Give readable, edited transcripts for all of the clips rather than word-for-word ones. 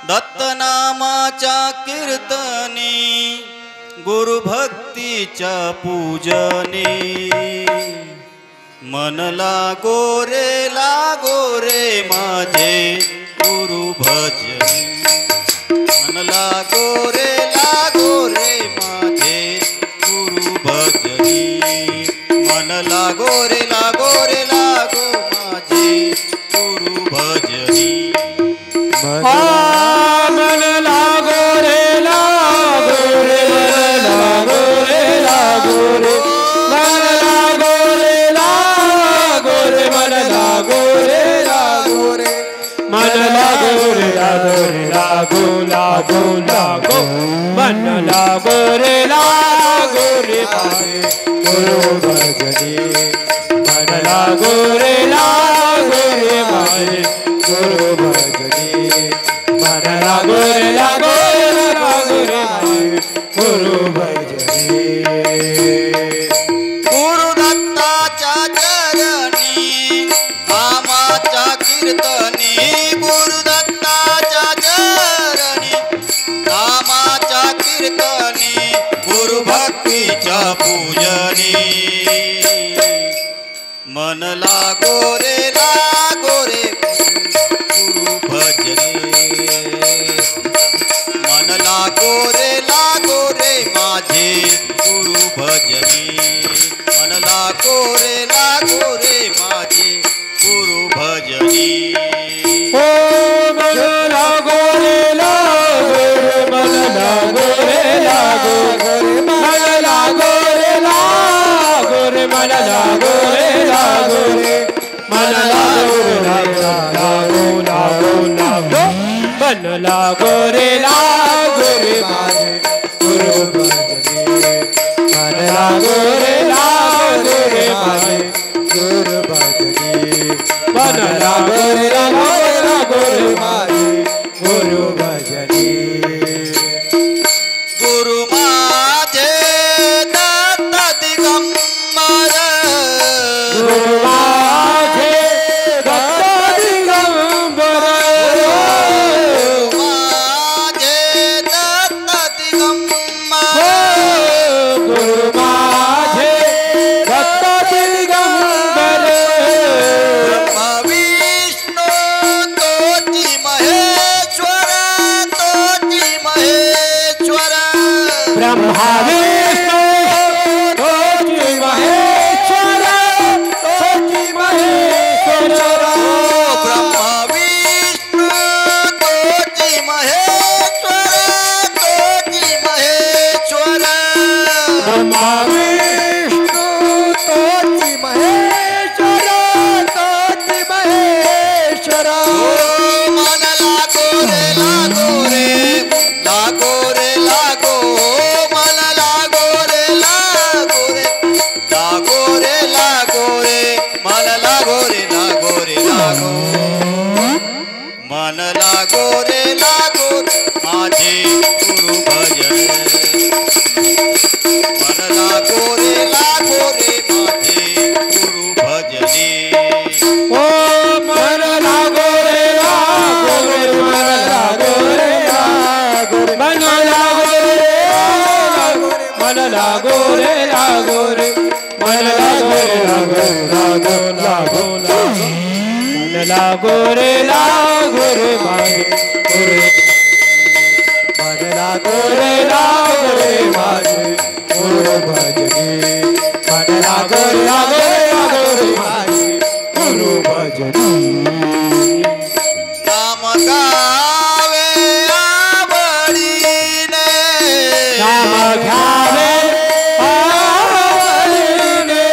दत्तनामाच्या कीर्तनी गुरुभक्तीच्या पूजनी मन लागो रे माझे गुरु भजनी मन लागो रे माझे गुरु भजनी मन लागो रे माझे गुरु भजनी मन लागो रे मन लागो रे लागो मन लागो रे मारे गुरु भजनी मन लागो रे मारे गुरु भजनी मन लागो रे मारे गुरु भजनी गुरुदत्ताच्या चरणी नामाच्या कीर्तनी गुरुदत्ताच्या चरणी नामाच्या कीर्तनी गुरुभक्तीच्या पूजनी मन लागो रे गुरु भजनी मन लागो रे माझे गुरु भजनी मन लागो रे माझे गुरु भजनी ओ मन लागो रे मन लागो रे मन लागो रे मन लागो रे मन लागो मन लागो रे मारे गुरु भजनी मन लागो रे मारे गुरु भजनी मन लागो रे मारे गुरु भजनी गुरु माझे दत्त दिगंबर गुरु माझे दत्त दिगंबर माझे दत्त दिगंबर गुरु माझे दत्त दिगंबर ब्रह्मा विष्णू तोची महेश्वर ब्रह्मा विष्णू तोची महेश्वर ब्रह्मा विष्णू तोची महेश्वर ब्रह्मा विष्णू तोची महेश्वर मन लागो रे मन लागो रे मन लागो रे मन लागो रे माझे गुरु भजन मन लागो रे माझे गुरु भजनी ओ मन लागो रे मन लागो रे मन लागो रे मन लागो रे मारे गुरु मन लागो रे मारे गुरु भजनी मन लागो रे मारे गुरु भजनी नाम गावे आवडीने नाम घ्यावे आवडीने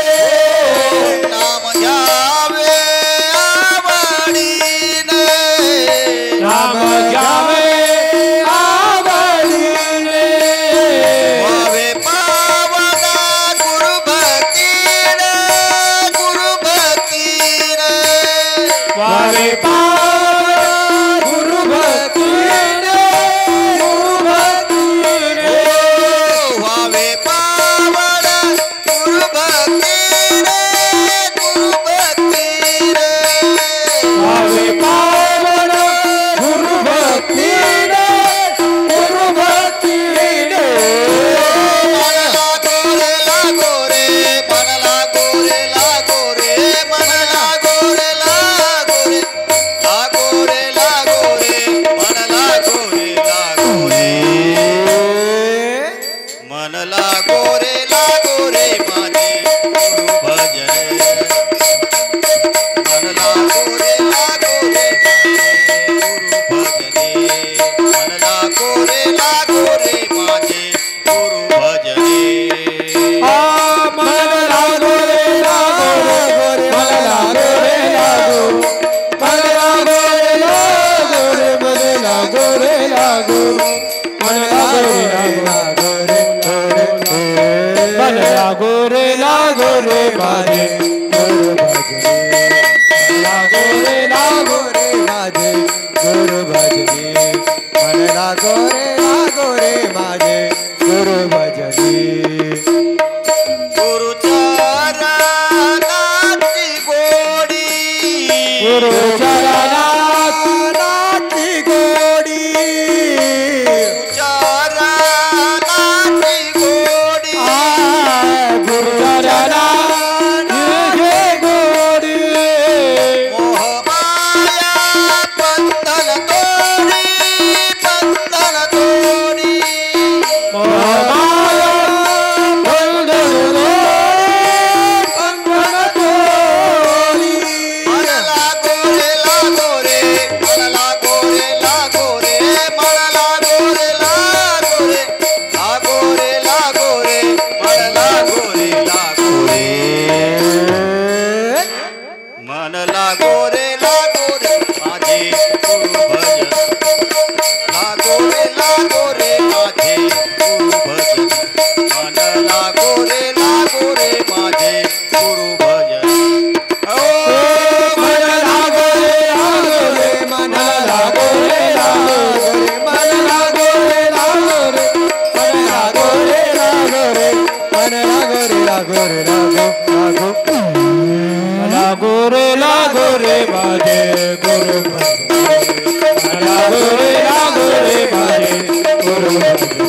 नाम घ्यावे आवडीने नाम घ्यावे आवडीने व्हावे पावना गुरु भक्तीने वावे पावना गुरु भक्तीने व्हावे पावना गुरु भक्तीने वावे पावना गुरु भक्तीने माझे गुरु भजनी लागो रे माझे गुरु भजनी मन लागो रे माझे गुरु भजनी गुरु चरणाची गोडी गुरु चरणाची गोडी चरणाची गोडी गुरु चरणाची गोडी मोह माया बंधन तोडी बंधन तोडी माया बंधन तोडी मन लागो रे लागो रे मन लागो रे लागो रे मन लागो रे लागो रे लागो रे लागो रे मन लागो रे लागो रे मन लागो रे माझे गुरु भजन लागो रे माझे गुरु भजन मन लागो रे माझे गुरु भजन ओ मन लागो रे मन लागो रे मन लागो रे मन लागो रे मन लागो रे लागो रे माझे गुरु भजनी लागो रे माझे गुरु भजनी